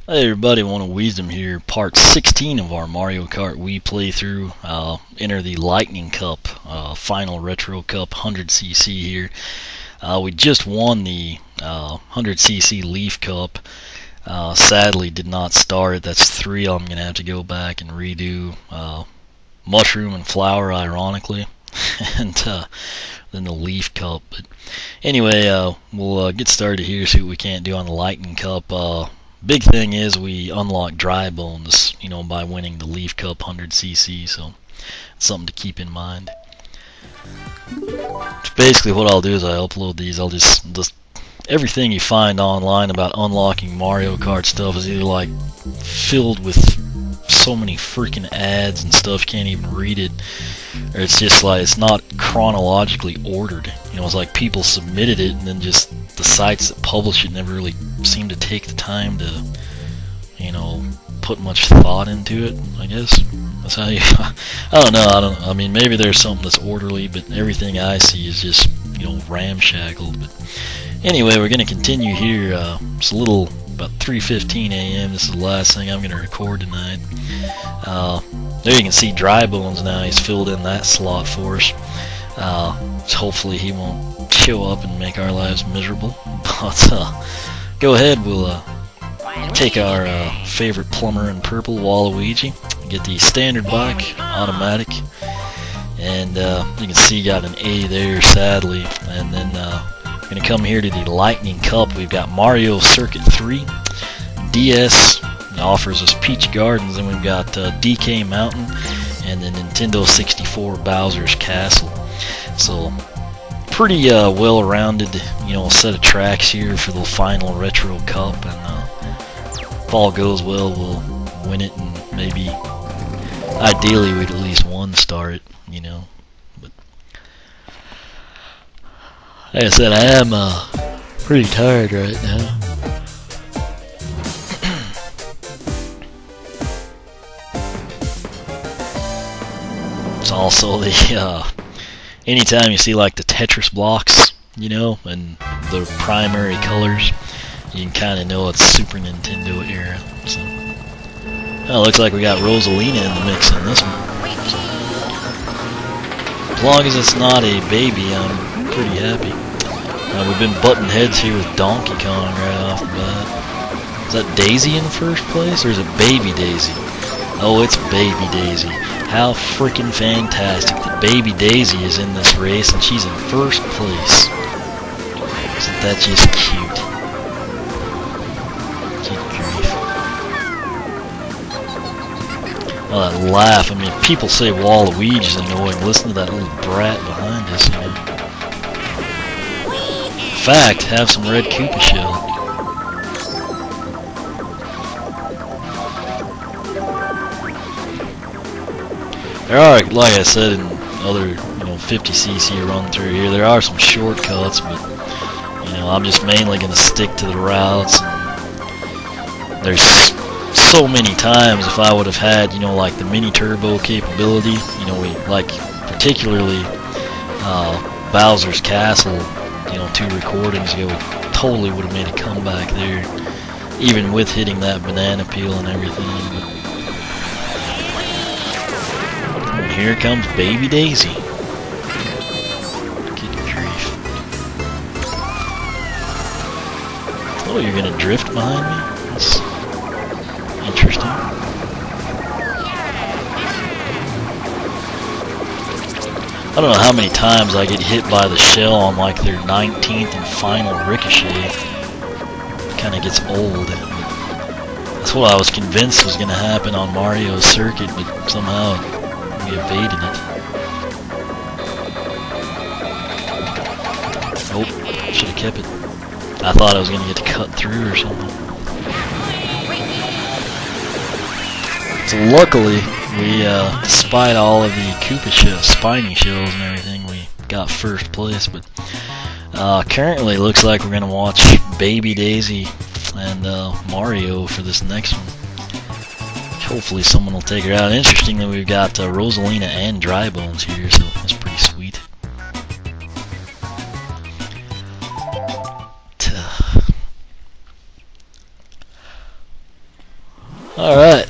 Hey everybody, want to Wisdom here, part 16 of our Mario Kart Wii playthrough. Enter the Lightning Cup, final Retro Cup 100cc here. We just won the 100cc Leaf Cup. Sadly did not start. That's 3 I'm going to have to go back and redo. Mushroom and Flower, ironically. And then the Leaf Cup. But anyway, we'll get started here, see what we can't do on the Lightning Cup. Big thing is we unlock dry bones, by winning the Leaf Cup 100cc, so it's something to keep in mind. Basically what I'll do is I upload these, I'll just everything you find online about unlocking Mario Kart stuff is either like filled with so many freaking ads and stuff you can't even read it, or it's just like it's not chronologically ordered. It's like people submitted it and then just the sites that publish it never really seem to take the time to put much thought into it. I guess that's how you I mean, maybe there's something that's orderly, but everything I see is just ramshackled. But anyway, we're gonna continue here. It's a little about 3:15 a.m. This is the last thing I'm gonna record tonight. There you can see Dry Bones now. He's filled in that slot for us. So hopefully he won't show up and make our lives miserable. But go ahead, we'll take our favorite plumber in purple, Waluigi, get the standard bike, automatic, and you can see got an A there, sadly. And then we're going to come here to the Lightning Cup. We've got Mario Circuit 3, DS offers us Peach Gardens, and we've got DK Mountain, and the Nintendo 64 Bowser's Castle. So pretty well-rounded, set of tracks here for the final Retro Cup, and if all goes well, we'll win it, and maybe, ideally, we'd at least one star it, But like I said, I am pretty tired right now. It's also the anytime you see like the Tetris blocks, and the primary colors, you can kind of know it's Super Nintendo era. So, well, looks like we got Rosalina in the mix in this one. So, as long as it's not a baby, I'm pretty happy. We've been butting heads here with Donkey Kong right off the bat. Is that Daisy in first place, or is it Baby Daisy? Oh, it's Baby Daisy. How freaking fantastic that Baby Daisy is in this race and she's in first place. Isn't that just cute? Good grief. Oh, that laugh. I mean, people say Waluigi's annoying. Listen to that little brat behind us, In fact, have some red Koopa shell. There are, like I said in other, 50cc run through here, there are some shortcuts, but, I'm just mainly going to stick to the routes. And there's so many times if I would have had, like the mini turbo capability, like particularly Bowser's Castle, 2 recordings ago, totally would have made a comeback there, even with hitting that banana peel and everything. Here comes Baby Daisy. Good grief. Oh, you're gonna drift behind me? That's interesting. I don't know how many times I get hit by the shell on like their 19th and final ricochet. It kinda gets old. That's what I was convinced was gonna happen on Mario's circuit, but somehow we evaded it. Nope, should have kept it. I thought I was gonna get to cut through or something. So luckily, we, despite all of the Koopa shells, spiny shells and everything, we got first place. But currently, looks like we're gonna watch Baby Daisy and Mario for this next one. Hopefully someone will take her out. Interestingly, we've got Rosalina and Dry Bones here, so that's pretty sweet. Alright.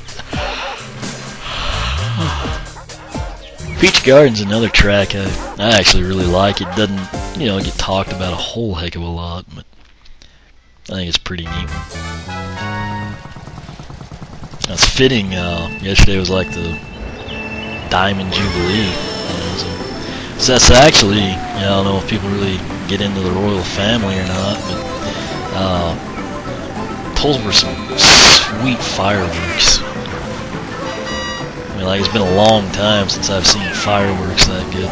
Peach Garden's another track I actually really like. It doesn't, you know, get talked about a whole heck of a lot, but I think it's pretty neat. That's fitting. Yesterday was like the Diamond Jubilee. You know, so that's actually, you know, I don't know if people really get into the royal family or not, but those were some sweet fireworks. I mean, like, it's been a long time since I've seen fireworks that good.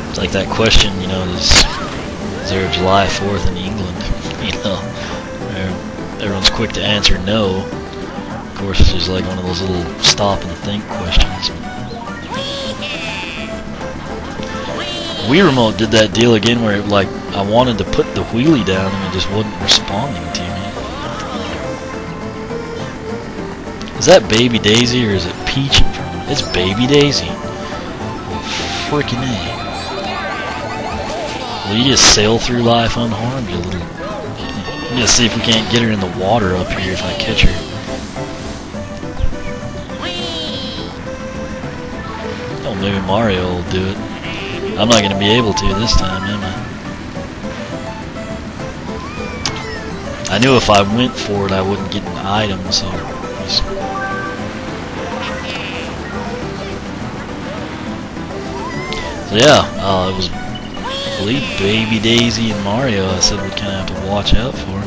It's like that question, you know, is there a July 4th in England? You know, everyone's quick to answer no. Of course, it's just like one of those little stop and think questions. Wii Remote did that deal again where, like, I wanted to put the wheelie down and it just wasn't responding to me. Is that Baby Daisy or is it Peach in front of it? It's Baby Daisy. Freaking A. Will you just sail through life unharmed, you little... I'm gonna see if we can't get her in the water up here if I catch her. Oh, maybe Mario will do it. I'm not gonna be able to this time, am I? I knew if I went for it I wouldn't get an item, so... So yeah, it was, I believe, Baby Daisy and Mario I said we'd kind of have to watch out for.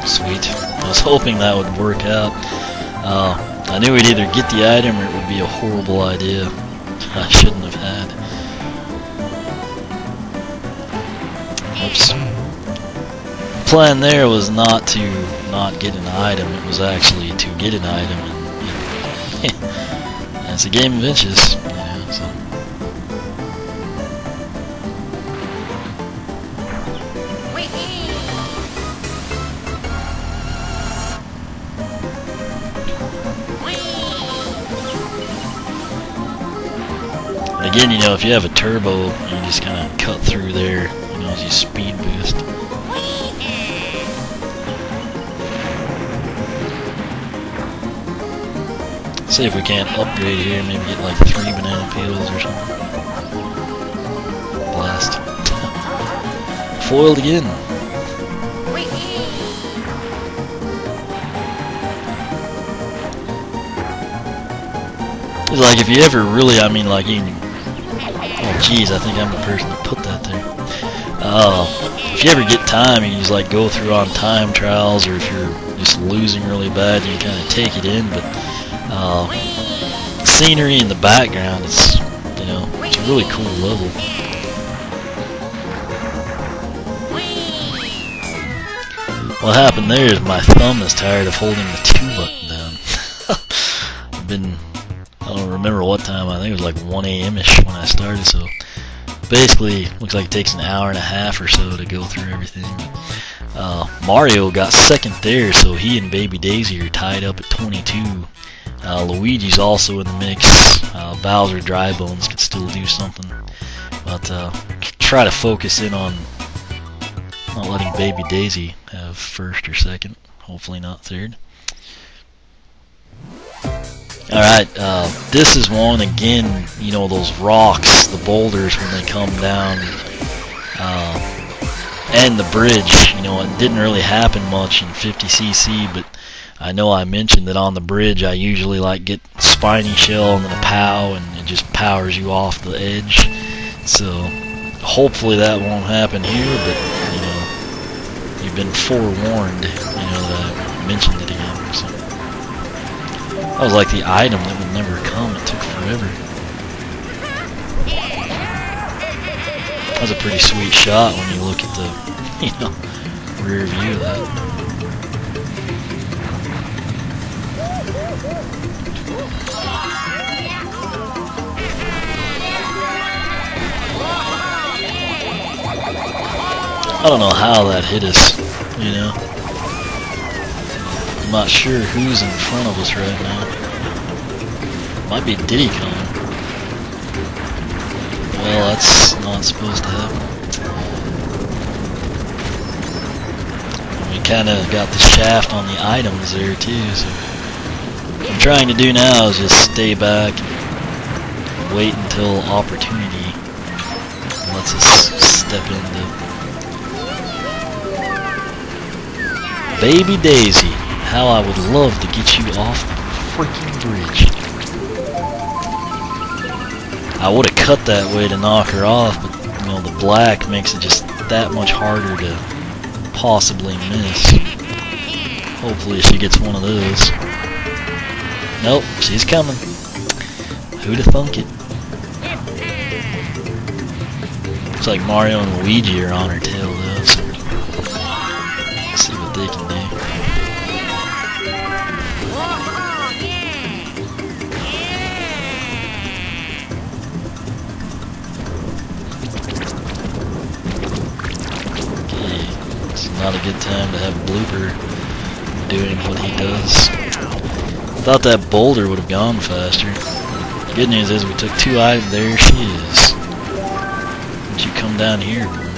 Sweet. I was hoping that would work out. I knew we'd either get the item or it would be a horrible idea I shouldn't have had. Oops. The plan there was not to not get an item, it was actually to get an item, and it's a game of inches, you know, so. And again, you know, if you have a turbo, you just kind of cut through there, you know, as you speed boost. See if we can't upgrade here, maybe get like 3 banana peels or something. Blast. Foiled again. It's like if you ever really, I mean, like, you can, oh geez, I think I'm the person that put that there. If you ever get time, you can just like go through on time trials, or if you're just losing really bad, you kind of take it in, but scenery in the background, it's, you know, it's a really cool level. What happened there is my thumb is tired of holding the 2 button down. I've been, I don't remember what time, I think it was like 1 a.m.-ish when I started, so basically looks like it takes an hour and a half or so to go through everything. Mario got second there, so he and Baby Daisy are tied up at 22. Luigi's also in the mix. Bowser Dry Bones could still do something, but try to focus in on not letting Baby Daisy have first or second. Hopefully not third. Alright, this is one again, you know, those rocks, the boulders when they come down, and the bridge, you know, it didn't really happen much in 50cc, but I know I mentioned that on the bridge I usually like get spiny shell and then a POW, and it just powers you off the edge. So hopefully that won't happen here, but you know, you've been forewarned, you know, that I mentioned it again. So that was like the item that would never come, it took forever. That was a pretty sweet shot when you look at the, you know, rear view of that. I don't know how that hit us, you know. I'm not sure who's in front of us right now. Might be Diddy Kong. Well, that's not supposed to happen. We kind of got the shaft on the items there too, so what I'm trying to do now is just stay back and wait until opportunity lets us step into. Baby Daisy, how I would love to get you off the freaking bridge. I would have cut that way to knock her off, but you know, the black makes it just that much harder to possibly miss. Hopefully she gets one of those. Nope, she's coming. Who'd have thunk it? Looks like Mario and Luigi are on her tail though, so let's see what they can do. Not a good time to have a blooper doing what he does. Thought that boulder would have gone faster. The good news is we took 2 items. There she is. Don't you come down here, woman.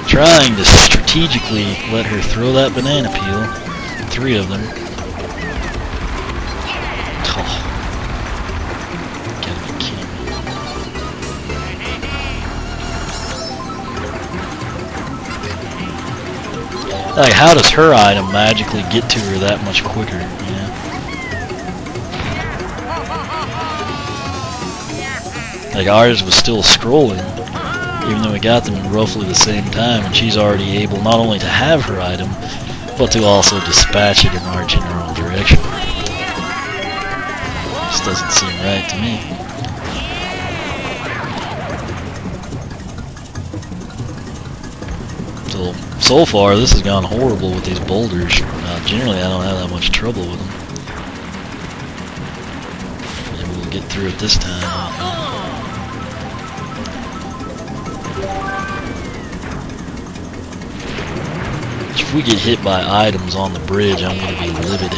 Trying to strategically let her throw that banana peel. 3 of them. Like, how does her item magically get to her that much quicker, you know? Like, ours was still scrolling, even though we got them in roughly the same time, and she's already able not only to have her item, but to also dispatch it in our general direction. This doesn't seem right to me. So far, this has gone horrible with these boulders. Generally, I don't have that much trouble with them. Maybe we'll get through it this time. If we get hit by items on the bridge, I'm going to be livid.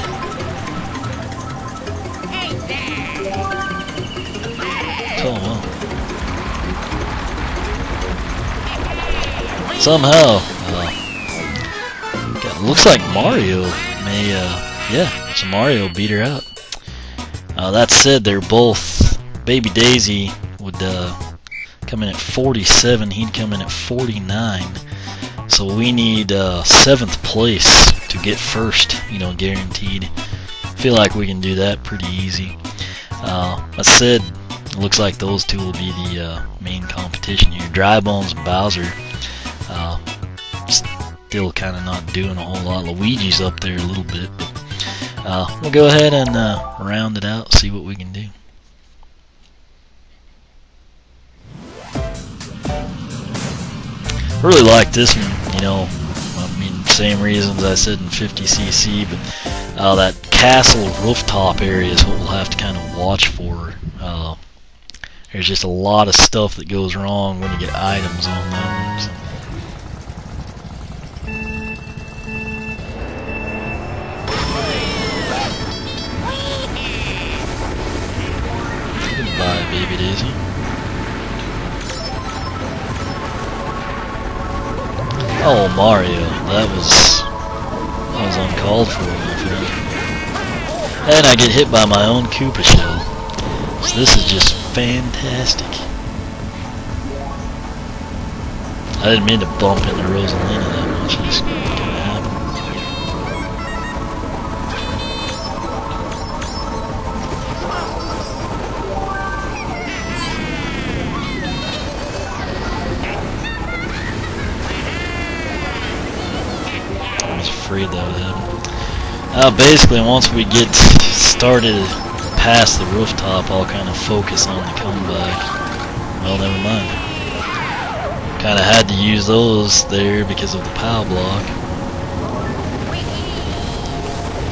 Oh well. Somehow, looks like Mario may, yeah, so Mario beat her out. That said, they're both, Baby Daisy would come in at 47, he'd come in at 49. So we need 7th place to get first, you know, guaranteed. Feel like we can do that pretty easy. That said, it looks like those two will be the main competition here. Dry Bones and Bowser. Still kind of not doing a whole lot. Luigi's up there a little bit, but we'll go ahead and round it out, see what we can do. Really like this one, you know. I mean, same reasons I said in 50cc, but that castle rooftop area is what we'll have to kind of watch for. There's just a lot of stuff that goes wrong when you get items on them. So. Goodbye, Baby Daisy. Oh, Mario, that was uncalled for, my friend. And I get hit by my own Koopa shell. So this is just fantastic. I didn't mean to bump into Rosalina that much. It's gonna happen. I was afraid that would happen. Basically, once we get started past the rooftop, I'll kind of focus on the comeback. Well, never mind. Kind of had to use those there because of the POW block.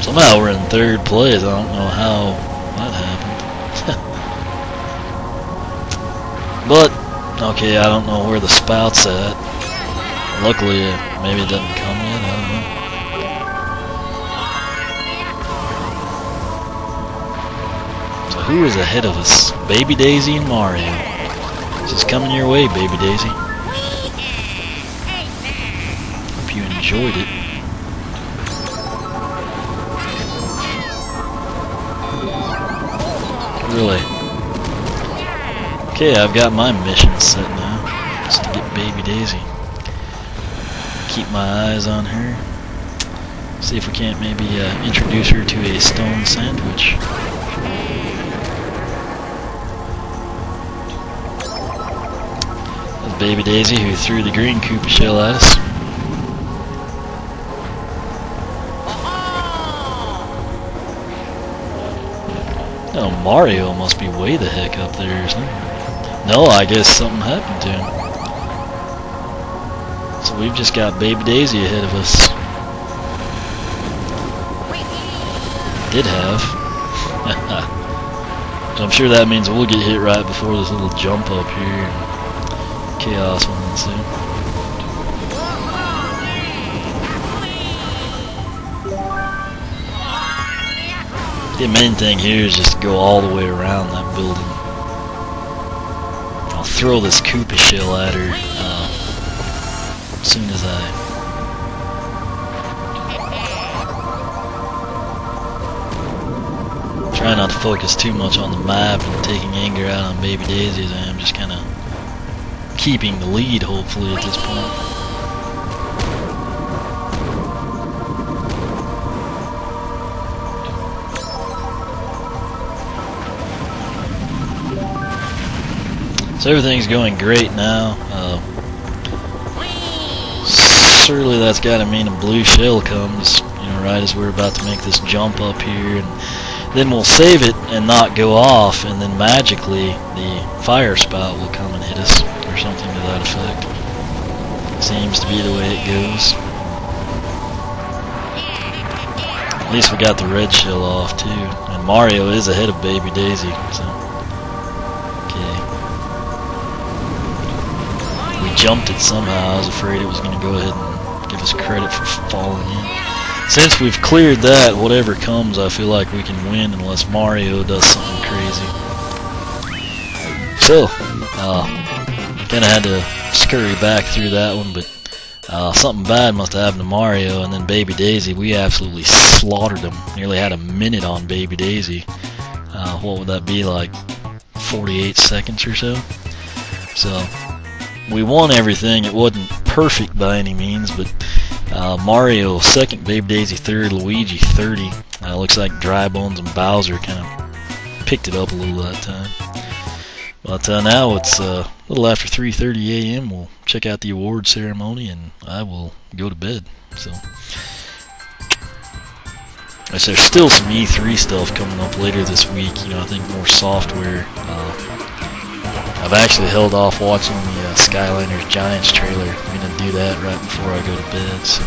Somehow we're in 3rd place. I don't know how that happened. But, okay, I don't know where the spout's at. Luckily, maybe it doesn't come yet. I don't know. who is ahead of us? Baby Daisy and Mario. This is coming your way, Baby Daisy. Hope you enjoyed it. Really? Okay, I've got my mission set now. Just to get Baby Daisy. Keep my eyes on her. See if we can't maybe introduce her to a stone sandwich. That's Baby Daisy who threw the green Koopa shell at us. Oh, Mario must be way the heck up there or something. No, I guess something happened to him. So we've just got Baby Daisy ahead of us. Did have. So I'm sure that means we'll get hit right before this little jump up here. And chaos will ensue. The main thing here is just to go all the way around that building. I'll throw this Koopa shell at her as soon as try not to focus too much on the map and taking anger out on Baby Daisy as I am just kind of keeping the lead, hopefully, at this point. So everything's going great now. Surely that's got to mean a blue shell comes, you know, right as we're about to make this jump up here, and then we'll save it and not go off, and then magically the fire spout will come and hit us, or something to that effect. Seems to be the way it goes. At least we got the red shell off too, and Mario is ahead of Baby Daisy, so okay. We jumped it somehow. I was afraid it was going to go ahead and give us credit for falling in. Since we've cleared that, whatever comes, I feel like we can win unless Mario does something crazy. So, kind of had to scurry back through that one, but something bad must have happened to Mario, and then Baby Daisy, we absolutely slaughtered him. Nearly had a minute on Baby Daisy. What would that be, like 48 seconds or so? So, we won everything. It wasn't perfect by any means, but Mario second, Baby Daisy third, Luigi 30. Looks like Dry Bones and Bowser kind of picked it up a little that time. But now it's a little after 3:30 a.m. We'll check out the award ceremony and I will go to bed. So there's still some E3 stuff coming up later this week. You know, I think more software. I've actually held off watching the Skylanders Giants trailer. I'm going to do that right before I go to bed. So.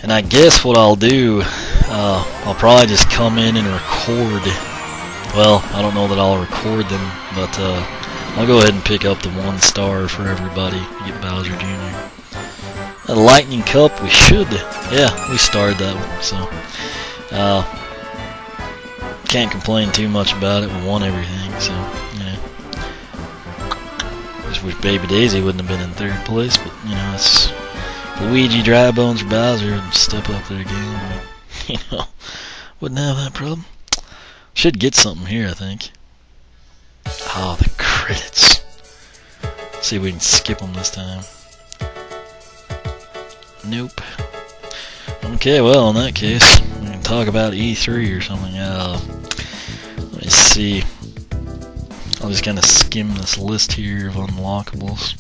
And I guess what I'll do, I'll probably just come in and record. Well, I don't know that I'll record them, but I'll go ahead and pick up the 1 star for everybody. Get Bowser Jr. A Lightning Cup, we should. Yeah, we started that one, so can't complain too much about it. We won everything, so yeah. Just wish Baby Daisy wouldn't have been in 3rd place, but you know, it's Luigi, Dry Bones, or Bowser and step up their game. But, you know, wouldn't have that problem. Should get something here, I think. Oh, the credits. Let's see if we can skip them this time. Nope. Okay, well, in that case, we can talk about E3 or something. Let me see. I'll just kind of skim this list here of unlockables.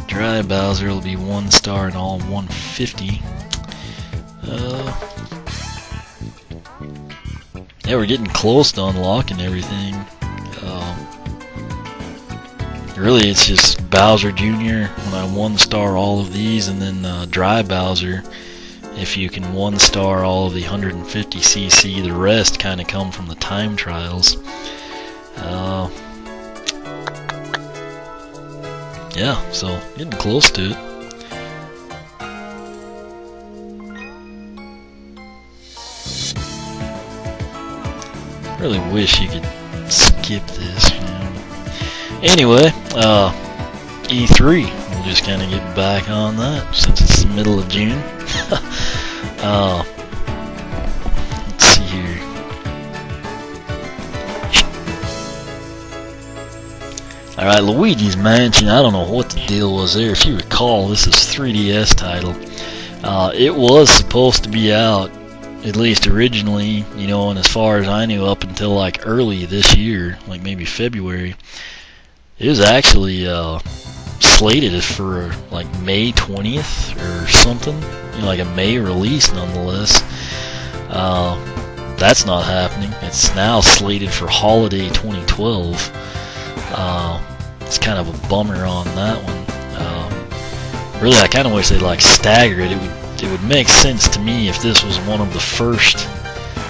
Dry Bowser will be 1 star in all 150. Yeah, we're getting close to unlocking everything. Really, it's just Bowser Jr. when I 1-star all of these, and then Dry Bowser. If you can 1-star all of the 150cc, the rest kind of come from the time trials. Yeah, so getting close to it. Really wish you could skip this, you know. Anyway, E3, we'll just kind of get back on that since it's the middle of June. Let's see here. Alright, Luigi's Mansion, I don't know what the deal was there. If you recall, this is 3DS title. It was supposed to be out, at least originally, you know, and as far as I knew, up until like early this year, like maybe February. It was actually slated for like May 20th or something, you know, like a May release nonetheless. That's not happening. It's now slated for holiday 2012. It's kind of a bummer on that one. Really, I kind of wish they'd like stagger it. It would make sense to me if this was one of the first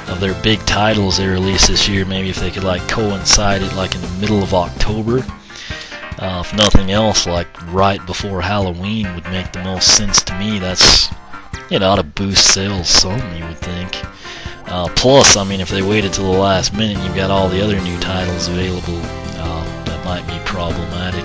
of their big titles they released this year. Maybe if they could like coincide it like in the middle of October. If nothing else, like right before Halloween would make the most sense to me. That's, it ought to boost sales some, you would think. Plus, I mean, if they waited till the last minute, you've got all the other new titles available. That might be problematic.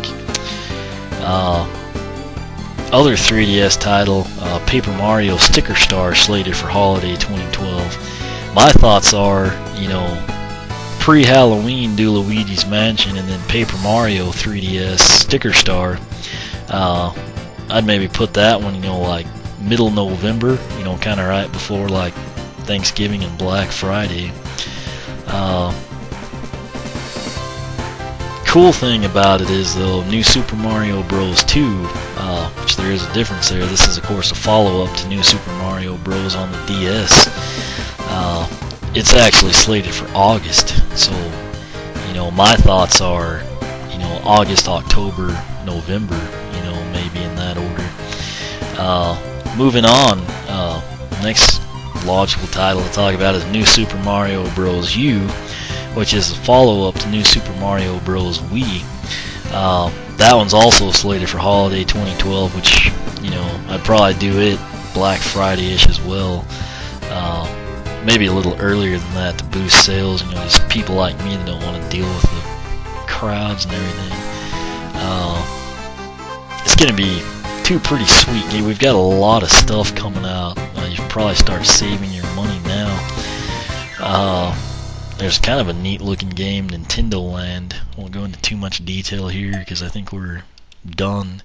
Other 3DS title, Paper Mario Sticker Star, slated for holiday 2012. My thoughts are, you know, pre-Halloween do Luigi's Mansion, and then Paper Mario 3DS Sticker Star. I'd maybe put that one, you know, like middle November, you know, kind of right before like Thanksgiving and Black Friday. Cool thing about it is, though, New Super Mario Bros. 2, which there is a difference there. This is, of course, a follow-up to New Super Mario Bros. On the DS. It's actually slated for August, so, you know, my thoughts are, you know, August, October, November, you know, maybe in that order. Moving on, next logical title to talk about is New Super Mario Bros. U, which is a follow-up to New Super Mario Bros. Wii. That one's also slated for holiday 2012, which, you know, I'd probably do it Black Friday-ish as well. Maybe a little earlier than that to boost sales, you know, just people like me that don't want to deal with the crowds and everything. It's going to be two pretty sweet games. We've got a lot of stuff coming out. You should probably start saving your money now. There's kind of a neat looking game, Nintendo Land. Won't go into too much detail here because I think we're done.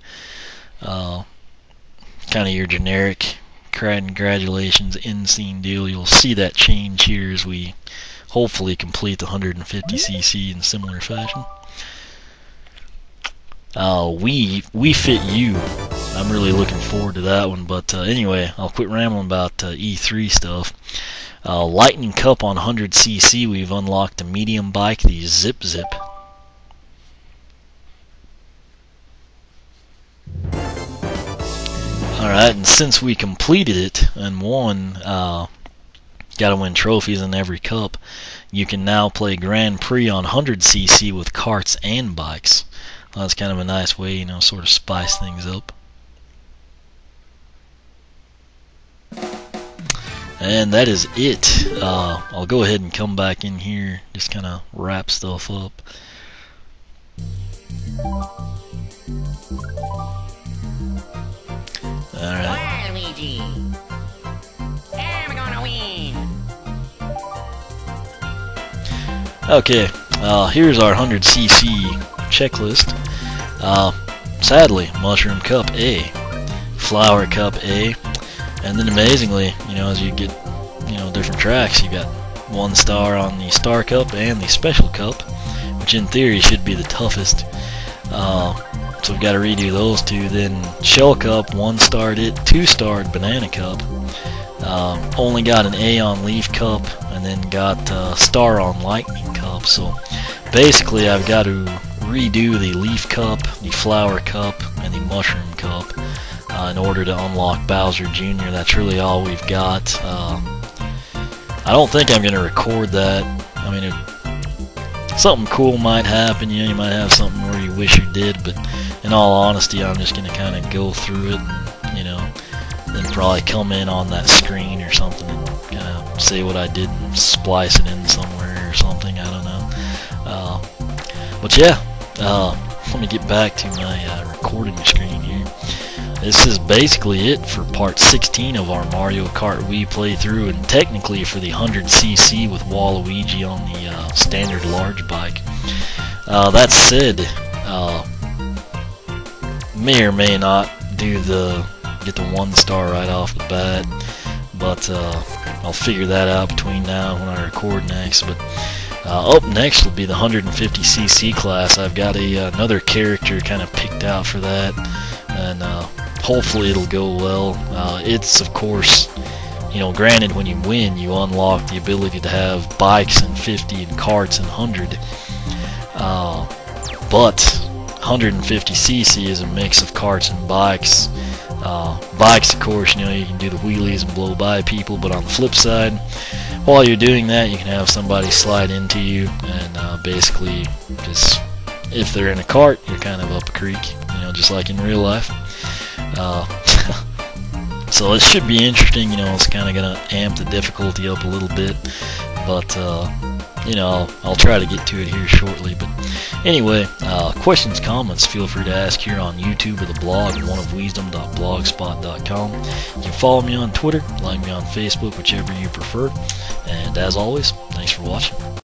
Kind of your generic congratulations end scene deal. You'll see that change here as we hopefully complete the 150cc in similar fashion. We Fit You. I'm really looking forward to that one, but anyway, I'll quit rambling about E3 stuff. Lightning Cup on 100cc, we've unlocked a medium bike, the Zip Zip. Alright, and since we completed it and won, gotta win trophies in every cup, you can now play Grand Prix on 100cc with karts and bikes. Well, that's kind of a nice way, you know, sort of spice things up. And that is it. I'll go ahead and come back in here, just kind of wrap stuff up. Alright. Waluigi! I'm gonna win! Okay, here's our 100cc checklist. Sadly, Mushroom Cup A, Flower Cup A, and then amazingly, you know, as you get, you know, different tracks, you got 1 star on the Star Cup and the Special Cup, which in theory should be the toughest. So we've got to redo those two. Then Shell Cup, 1-starred it, 2-starred Banana Cup. Only got an A on Leaf Cup, and then got Star on Lightning Cup. So basically I've got to redo the leaf cup, the flower cup, and the mushroom cup in order to unlock Bowser Jr. That's really all we've got. I don't think I'm going to record that. I mean, something cool might happen. You know, you might have something where you wish you did, but in all honesty, I'm just going to kind of go through it and, you know, then probably come in on that screen or something and kind of say what I did and splice it in somewhere or something. I don't know. But yeah, let me get back to my recording screen here. This is basically it for part 16 of our Mario Kart Wii playthrough, and technically for the 100cc with Waluigi on the standard large bike. That said, may or may not get the 1 star right off the bat, but I'll figure that out between now and when I record next. But up next will be the 150cc class. I've got another character kind of picked out for that, and hopefully it'll go well. It's, of course, you know, granted, when you win, you unlock the ability to have bikes in 50 and karts in 100. But 150cc is a mix of karts and bikes. Bikes, of course, you know, you can do the wheelies and blow by people, but on the flip side, while you're doing that, you can have somebody slide into you, and basically, just if they're in a cart, you're kind of up a creek, you know, just like in real life. So it should be interesting. You know, it's kind of gonna amp the difficulty up a little bit, but you know, I'll try to get to it here shortly. But anyway, questions, comments, feel free to ask here on YouTube or the blog, oneofwisdom.blogspot.com. You can follow me on Twitter, like me on Facebook, whichever you prefer. And as always, thanks for watching.